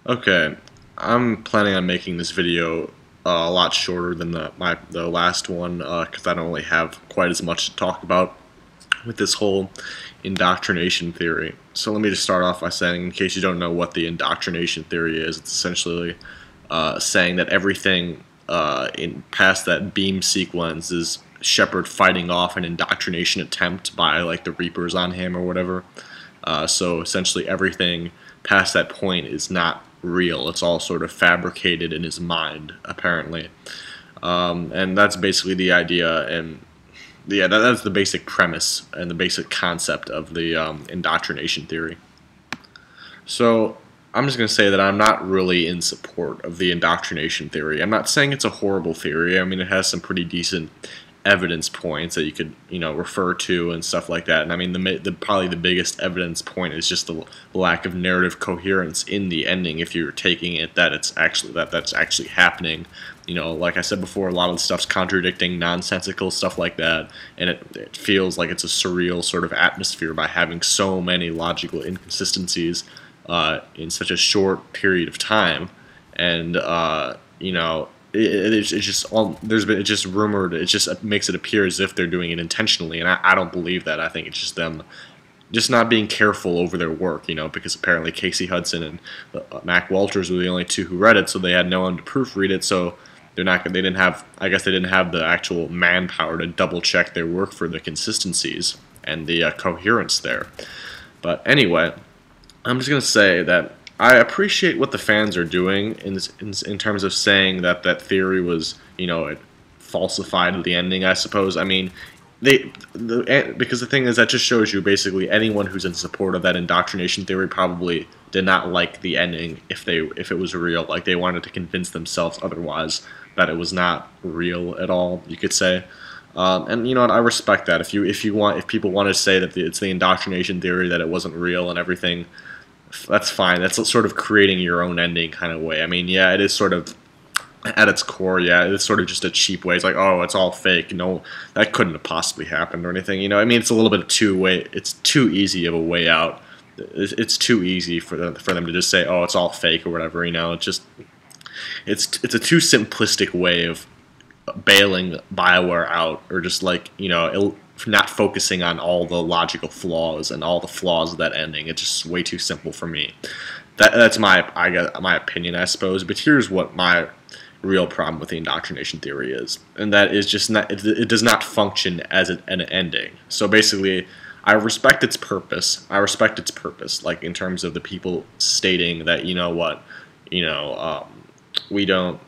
Okay, I'm planning on making this video a lot shorter than the last one because I don't really have quite as much to talk about with this whole indoctrination theory. So let me just start off by saying, in case you don't know what the indoctrination theory is, it's essentially saying that everything in past that beam sequence is Shepard fighting off an indoctrination attempt by like the Reapers on him or whatever. So essentially everything past that point is not real. It's all sort of fabricated in his mind, apparently. And that's basically the idea, and yeah, that's the basic premise and the basic concept of the indoctrination theory. So I'm just going to say that I'm not really in support of the indoctrination theory. I'm not saying it's a horrible theory. I mean, it has some pretty decent evidence points that you could, refer to and stuff like that. And I mean, probably the biggest evidence point is just the lack of narrative coherence in the ending. If you're taking it that it's actually that's actually happening, like I said before, a lot of the stuff's contradicting, nonsensical stuff like that, and it feels like it's a surreal sort of atmosphere by having so many logical inconsistencies in such a short period of time, and it's just it's just rumored. It just makes it appear as if they're doing it intentionally, and I don't believe that. I think it's just them just not being careful over their work, because apparently Casey Hudson and Mac Walters were the only two who read it, so they had no one to proofread it. So they didn't have, I guess they didn't have the actual manpower to double check their work for the consistencies and the coherence there. But anyway, I'm just gonna say that I appreciate what the fans are doing in terms of saying that that theory was, it falsified the ending, I suppose. I mean, because the thing is, that just shows you basically anyone who's in support of that indoctrination theory probably did not like the ending if it was real. Like, they wanted to convince themselves otherwise that it was not real at all, you could say. And you know what, I respect that. If people want to say that it's the indoctrination theory, that it wasn't real and everything, that's fine. That's sort of creating your own ending kind of way. I mean, yeah, it is sort of, at its core, yeah, it's sort of just a cheap way. It's like, oh, it's all fake. No, that couldn't have possibly happened or anything. I mean, it's a little bit of it's too easy of a way out. It's too easy for them to just say, oh, it's all fake or whatever. It's a too simplistic way of bailing BioWare out, or just like, not focusing on all the logical flaws and all the flaws of that ending. It's just way too simple for me. That's my opinion, I suppose. But here's what my real problem with the indoctrination theory is, and that is just it does not function as an ending. So basically, I respect its purpose. Like in terms of the people stating that, we don't,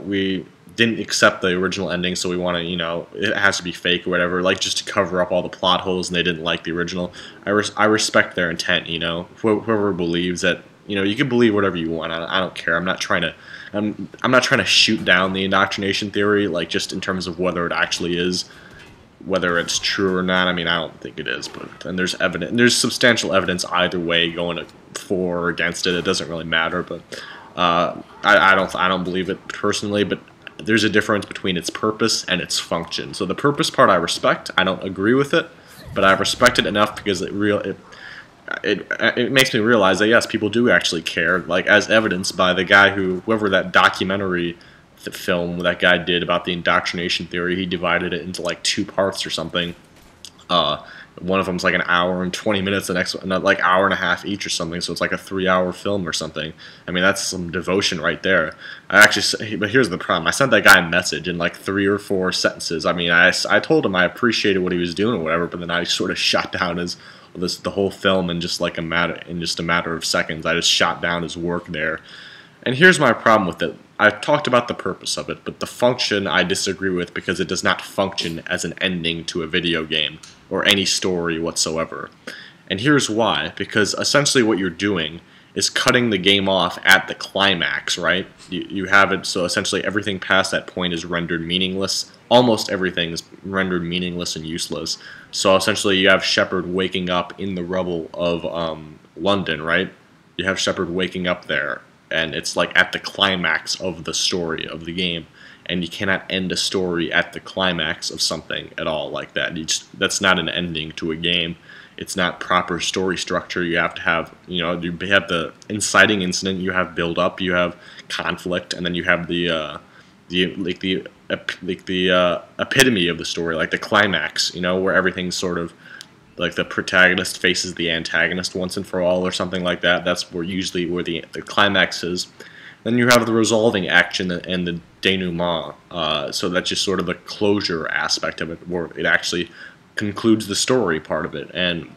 we didn't accept the original ending, so we want to, it has to be fake or whatever, like just to cover up all the plot holes, and they didn't like the original. I respect their intent, whoever believes that, you can believe whatever you want. I don't care. I'm not trying to shoot down the indoctrination theory, like just in terms of whether it actually is, whether it's true or not. I mean, I don't think it is, and there's substantial evidence either way going for or against it. It doesn't really matter, but I don't believe it personally, but there's a difference between its purpose and its function. So the purpose part I respect. I don't agree with it, but I respect it enough because it makes me realize that yes, people do actually care, like as evidenced by the guy whoever that documentary film that guy did about the indoctrination theory. He divided it into like 2 parts or something. One of them's like an hour and 20 minutes, the next one like hour and a half each or something, so it's like a 3-hour film or something. I mean, that's some devotion right there. But here's the problem. I sent that guy a message in like 3 or 4 sentences. I mean, I told him I appreciated what he was doing or whatever, but then I sort of shot down the whole film in just a matter of seconds. I just shot down his work there. And here's my problem with it. I've talked about the purpose of it, but the function I disagree with, because it does not function as an ending to a video game or any story whatsoever. And here's why. Because essentially what you're doing is cutting the game off at the climax, right? You have it, so essentially everything past that point is rendered meaningless. Almost everything is rendered meaningless and useless. So essentially you have Shepard waking up in the rubble of London, right? You have Shepard waking up there, and it's like at the climax of the story of the game, and you cannot end a story at the climax of something at all like that. That's not an ending to a game. it's not proper story structure. You have to have, you know, you have the inciting incident, you have build up, you have conflict, and then you have the epitome of the story, like the climax, you know, where everything's sort of like the protagonist faces the antagonist once and for all, or something like that. That's where usually where the climax is. Then you have the resolving action and the denouement. So that's just sort of the closure aspect of it, where it actually concludes the story part of it. And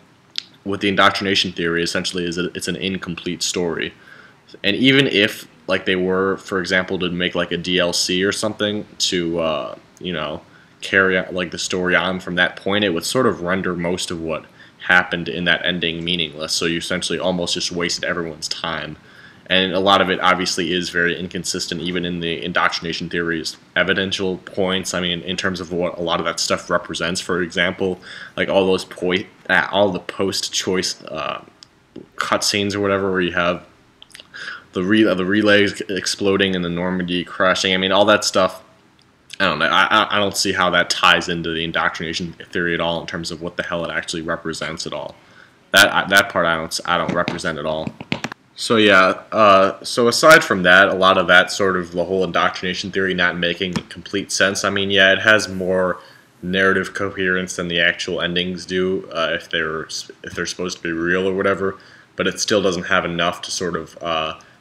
with the indoctrination theory, essentially, is that it's an incomplete story. And even if, like, they were, for example, to make like a DLC or something to, you know, carry like the story on from that point, it would sort of render most of what happened in that ending meaningless. So you essentially almost just wasted everyone's time. And a lot of it obviously is very inconsistent, even in the indoctrination theory's evidential points. I mean, in terms of what a lot of that stuff represents. For example, like all those all the post-choice cutscenes or whatever, where you have the relays exploding and the Normandy crashing. I mean, all that stuff. I don't know. I don't see how that ties into the indoctrination theory at all in terms of what the hell it actually represents at all. That part I don't represent at all. So yeah, so aside from that, a lot of that sort of the whole indoctrination theory not making complete sense. I mean, yeah, it has more narrative coherence than the actual endings do, if they're supposed to be real or whatever. But it still doesn't have enough to sort of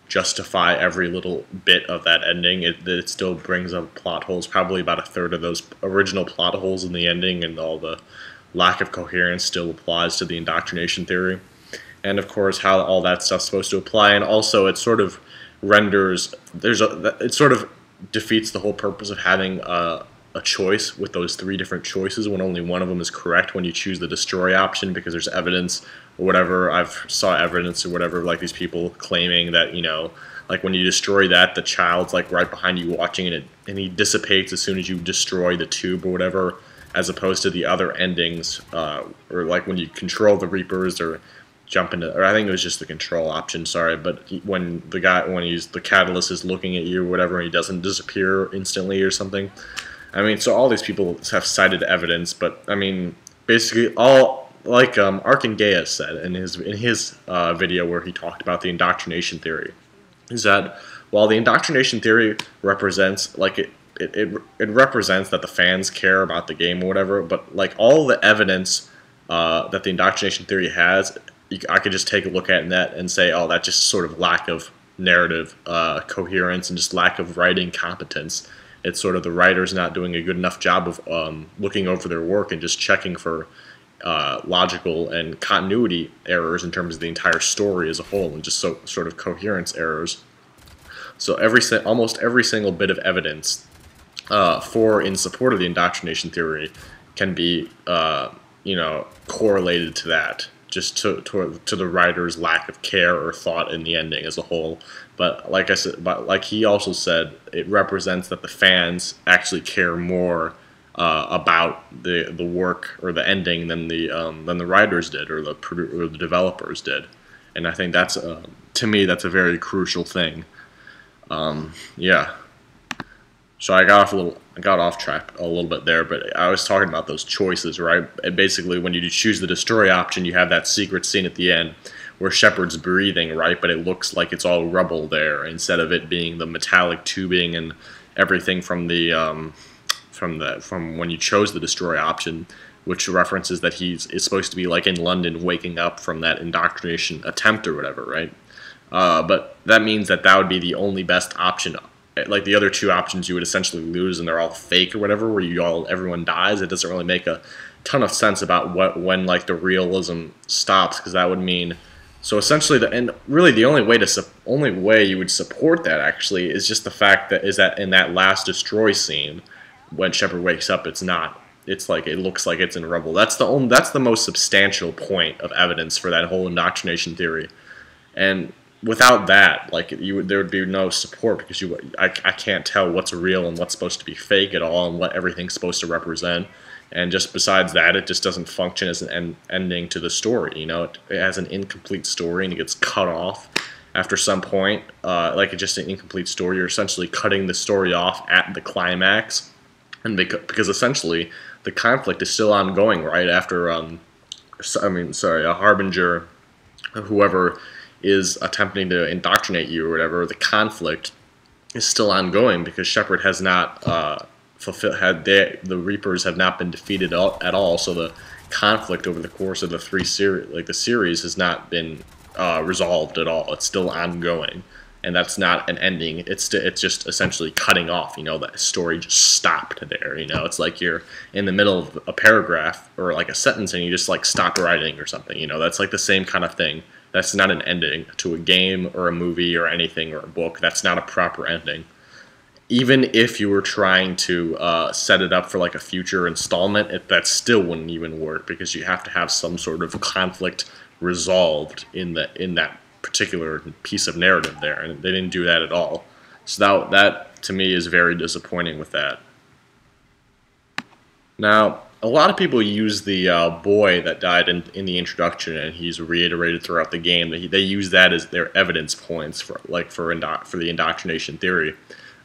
justify every little bit of that ending. It still brings up plot holes. Probably about a third of those original plot holes in the ending, and all the lack of coherence still applies to the indoctrination theory. And of course, how all that stuff's supposed to apply, and also it sort of renders it sort of defeats the whole purpose of having a choice with those three different choices when only one of them is correct when you choose the destroy option, because there's evidence or whatever. I've saw evidence or whatever, like these people claiming that, you know, like when you destroy that, the child's like right behind you watching it, and he dissipates as soon as you destroy the tube or whatever, as opposed to the other endings, or like when you control the Reapers or jump into, or I think it was just the control option, sorry, but when the catalyst is looking at you or whatever, and he doesn't disappear instantly or something. I mean, so all these people have cited evidence, but I mean, basically all, like Archangeus said in his video where he talked about the indoctrination theory, is that while the indoctrination theory represents, like it represents that the fans care about the game or whatever, but like all the evidence that the indoctrination theory has, I could just take a look at that and say, oh, that's just sort of lack of narrative coherence and just lack of writing competence. It's sort of the writers not doing a good enough job of looking over their work and just checking for logical and continuity errors in terms of the entire story as a whole, and just sort of coherence errors. So almost every single bit of evidence in support of the indoctrination theory can be you know, correlated to that, just to the writer's lack of care or thought in the ending as a whole. But like I said, like he also said, it represents that the fans actually care more about the work or the ending than the writers did, or the developers did. And I think that's to me that's a very crucial thing. Yeah. So I got off track a little bit there, but I was talking about those choices, right? And basically, when you choose the destroy option, you have that secret scene at the end where Shepard's breathing, right? But it looks like it's all rubble there, instead of it being the metallic tubing and everything from when you chose the destroy option, which references that is supposed to be like in London, waking up from that indoctrination attempt or whatever, right? But that means that would be the only best option. Like the other two options you would essentially lose, and they're all fake or whatever, where everyone dies. It doesn't really make a ton of sense about when like the realism stops, because that would mean, so essentially really the only way you would support that actually is just the fact that in that last destroy scene when Shepard wakes up, it's like it looks like it's in rubble. That's the most substantial point of evidence for that whole indoctrination theory. And without that, like there would be no support, because I can't tell what's real and what's supposed to be fake at all, and what everything's supposed to represent. And just besides that, it just doesn't function as an ending to the story. You know, it has an incomplete story, and it gets cut off after some point. Like it's just an incomplete story. You're essentially cutting the story off at the climax, and because essentially the conflict is still ongoing right after sorry, a harbinger, whoever is attempting to indoctrinate you or whatever, the conflict is still ongoing because Shepard has not the Reapers have not been defeated at all. So the conflict over the course of the the series, has not been resolved at all. It's still ongoing, and that's not an ending. It's just essentially cutting off. That story just stopped there. It's like you're in the middle of a paragraph or like a sentence, and you just like stop writing or something. That's like the same kind of thing. That's not an ending to a game or a movie or anything or a book. That's not a proper ending. Even if you were trying to set it up for like a future installment, that still wouldn't even work because you have to have some sort of conflict resolved in that particular piece of narrative there, and they didn't do that at all. So that to me is very disappointing with that. Now, a lot of people use the boy that died in the introduction, and he's reiterated throughout the game. They use that as their evidence points for the indoctrination theory,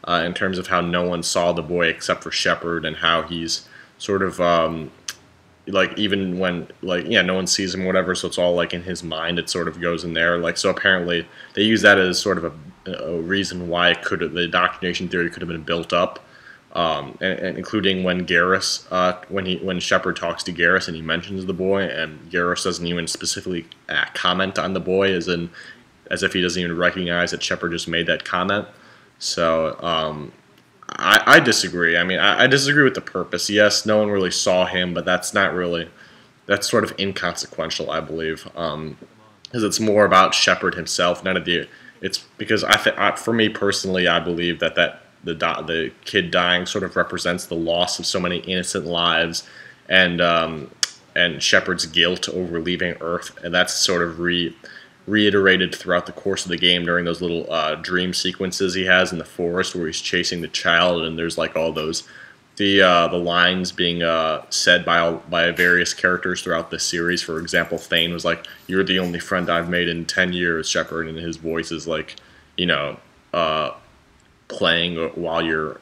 in terms of how no one saw the boy except for Shepard, and how he's sort of like even when no one sees him or whatever, so it's all like in his mind. It sort of goes in there. So apparently they use that as sort of a reason why the indoctrination theory could have been built up. And including when Garrus, when Shepard talks to Garrus and he mentions the boy, and Garrus doesn't even specifically comment on the boy, as if he doesn't even recognize that Shepard just made that comment. So I disagree. I mean, I disagree with the purpose. Yes, no one really saw him, but that's sort of inconsequential, I believe, because it's more about Shepard himself. It's because for me personally, I believe that the kid dying sort of represents the loss of so many innocent lives, and Shepard's guilt over leaving Earth, and that's sort of reiterated throughout the course of the game during those little dream sequences he has in the forest where he's chasing the child, and there's like all those the lines being said by various characters throughout the series. For example, Thane was like, "You're the only friend I've made in 10 years, Shepard," and his voice is like, playing while you're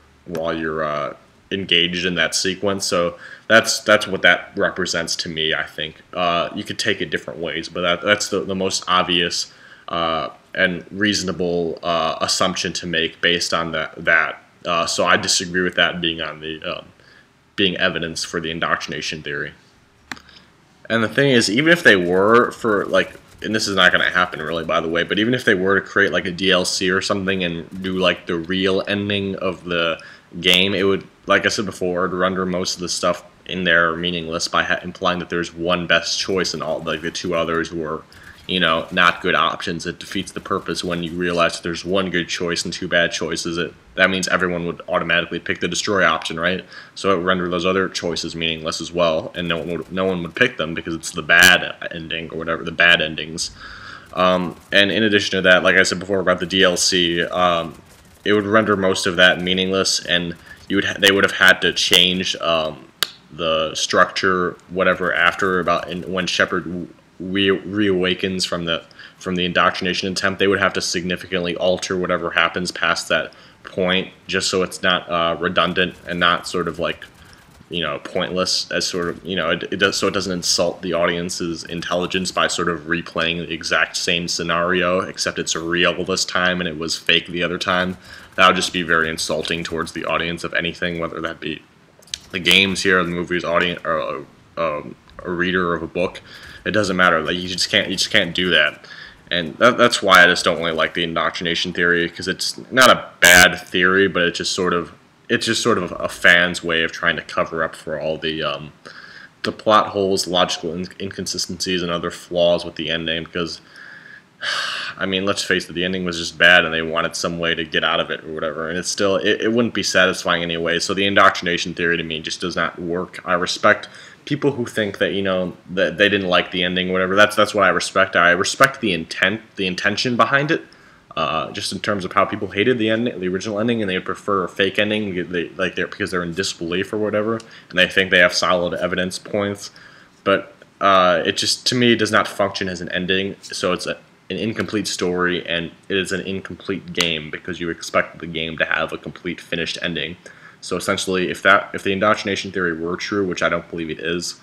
engaged in that sequence. So that's what that represents to me. I think you could take it different ways, but that's the most obvious and reasonable assumption to make based on that. So I disagree with that being being evidence for the indoctrination theory. And the thing is, even if they were and this is not going to happen really, by the way, but even if they were to create like a DLC or something and do like the real ending of the game, it would, like I said before, it would render most of the stuff in there meaningless by implying that there's one best choice and all like the two others were, not good options. It defeats the purpose when you realize that there's one good choice and two bad choices. That means everyone would automatically pick the destroy option, right? So it would render those other choices meaningless as well, and no one would pick them because it's the bad ending or whatever, the bad endings. And in addition to that, like I said before about the DLC, it would render most of that meaningless, and they would have had to change the structure, whatever, when Shepard reawakens from the indoctrination attempt. They would have to significantly alter whatever happens past that point, just so it's not redundant and not sort of like pointless, as sort of it does, so it doesn't insult the audience's intelligence by sort of replaying the exact same scenario, except it's real this time and it was fake the other time. That would just be very insulting towards the audience of anything, whether that be the games here, the movies, audience, or a reader of a book. It doesn't matter. Like you just can't do that, and that's why I just don't really like the indoctrination theory, because it's not a bad theory, but it's just sort of a fan's way of trying to cover up for all the plot holes, logical inconsistencies, and other flaws with the ending. Because I mean, let's face it, the ending was just bad, and they wanted some way to get out of it or whatever, and it wouldn't be satisfying anyway. So the indoctrination theory to me just does not work. I respect people who think that that they didn't like the ending, whatever. That's what I respect. I respect the intention behind it, just in terms of how people hated the original ending, and they prefer a fake ending, because they're in disbelief or whatever, and they think they have solid evidence points. But it just, to me, does not function as an ending. So it's an incomplete story, and it is an incomplete game because you expect the game to have a complete finished ending. So essentially, if the indoctrination theory were true, which I don't believe it is,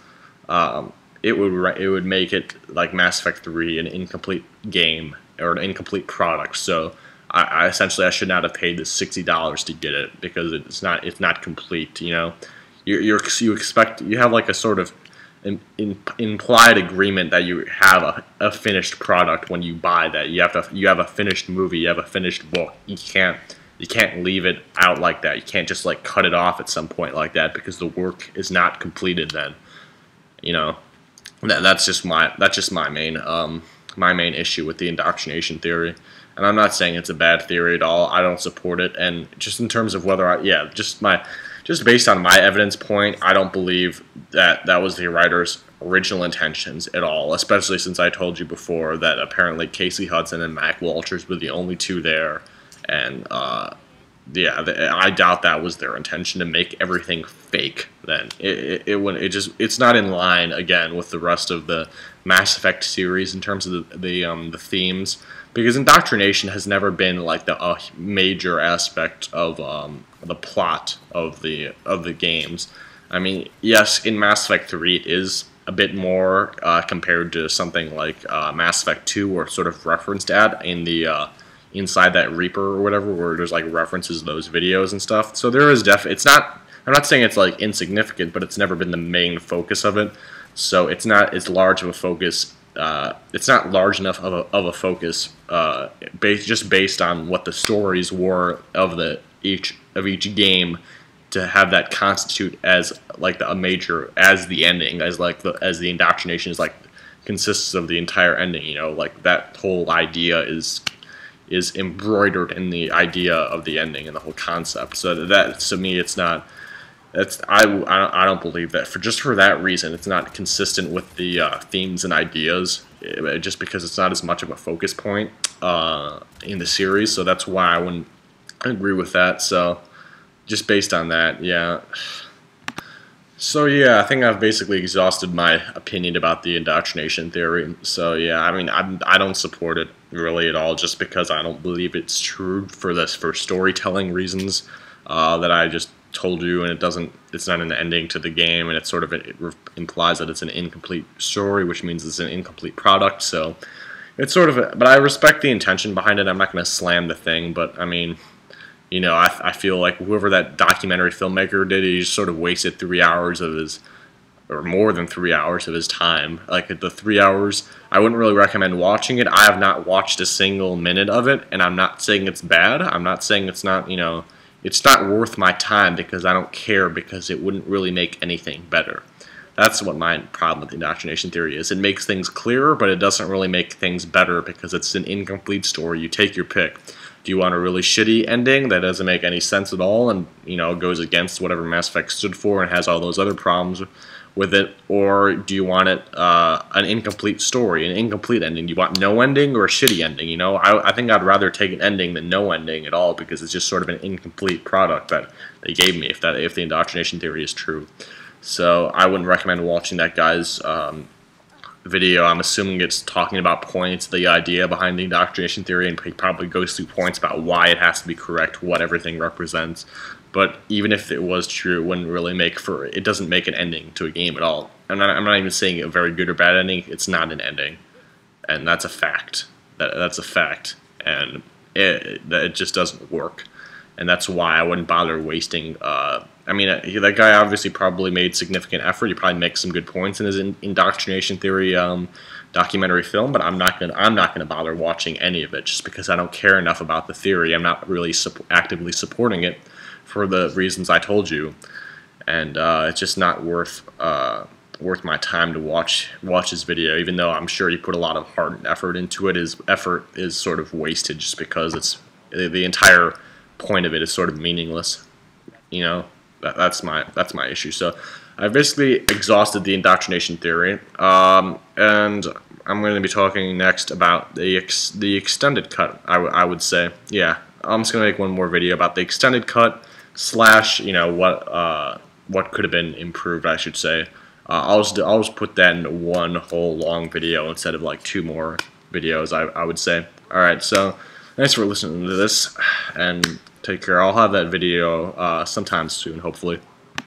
it would make it like Mass Effect 3 an incomplete game or an incomplete product. So I essentially I should not have paid the $60 to get it because it's not complete. You know, you expect you have like a sort of implied agreement that you have a finished product when you buy that. You have a finished movie, you have a finished book. You can't leave it out like that. You can't just like cut it off at some point like that because the work is not completed then. You know, that's just my main issue with the indoctrination theory. And I'm not saying it's a bad theory at all. I don't support it. And just in terms of whether just based on my evidence point, I don't believe that was the writer's original intentions at all, especially since I told you before that apparently Casey Hudson and Mac Walters were the only two there. And yeah, I doubt that was their intention to make everything fake. Then it's not in line again with the rest of the Mass Effect series in terms of the themes, because indoctrination has never been like the major aspect of the plot of the games. I mean, yes, in Mass Effect 3 it is a bit more compared to something like Mass Effect 2, or sort of referenced at in the inside that Reaper or whatever, where there's like references to those videos and stuff. So there is it's not, I'm not saying it's like insignificant, but it's never been the main focus of it. So it's not as large of a focus. It's not large enough of a focus just based on what the stories were of each game to have that constitute as like a major, as the ending, as the indoctrination is like consists of the entire ending. You know, like that whole idea is embroidered in the idea of the ending and the whole concept. So that, to me, it's not. I don't believe that for that reason. It's not consistent with the themes and ideas, just because it's not as much of a focus point in the series. So that's why I wouldn't agree with that. So just based on that, yeah. So yeah, I think I've basically exhausted my opinion about the indoctrination theory. So yeah, I mean, I don't support it really at all, just because I don't believe it's true for storytelling reasons that I just told you, and it's not an ending to the game, and it implies that it's an incomplete story, which means it's an incomplete product. So it's but I respect the intention behind it. I'm not going to slam the thing, but I mean, you know, I feel like whoever that documentary filmmaker did, he just sort of wasted 3 hours of his, or more than 3 hours of his time. Like the 3 hours, I wouldn't really recommend watching it. I have not watched a single minute of it, and I'm not saying it's bad. I'm not saying it's not, you know, it's not worth my time because I don't care, because it wouldn't really make anything better. That's what my problem with the indoctrination theory is. It makes things clearer, but it doesn't really make things better because it's an incomplete story. You take your pick. Do you want a really shitty ending that doesn't make any sense at all and, you know, goes against whatever Mass Effect stood for and has all those other problems with it? Or do you want it an incomplete story, an incomplete ending? Do you want no ending or a shitty ending? You know, I think I'd rather take an ending than no ending at all, because it's just sort of an incomplete product that they gave me, if the indoctrination theory is true. So I wouldn't recommend watching that guy's video. I'm assuming it's talking about points, the idea behind the indoctrination theory, and he probably goes through points about why it has to be correct, what everything represents. But even if it was true, it wouldn't really it doesn't make an ending to a game at all. I'm not even saying a very good or bad ending. It's not an ending, and that's a fact. That's a fact, and it just doesn't work. And that's why I wouldn't bother wasting. I mean, that guy obviously probably made significant effort. He probably makes some good points in his indoctrination theory documentary film, but I'm not gonna bother watching any of it just because I don't care enough about the theory. I'm not really actively supporting it for the reasons I told you, and it's just not worth my time to watch his video. Even though I'm sure he put a lot of heart and effort into it, his effort is sort of wasted just because the entire point of it is sort of meaningless. You know, that's my issue. So I've basically exhausted the indoctrination theory, and I'm going to be talking next about the extended cut. I would say, yeah, I'm just going to make one more video about the extended cut / you know, what could have been improved, I should say. I'll just put that in one whole long video instead of like 2 more videos, I would say. All right, so thanks for listening to this, and take care. I'll have that video sometime soon, hopefully.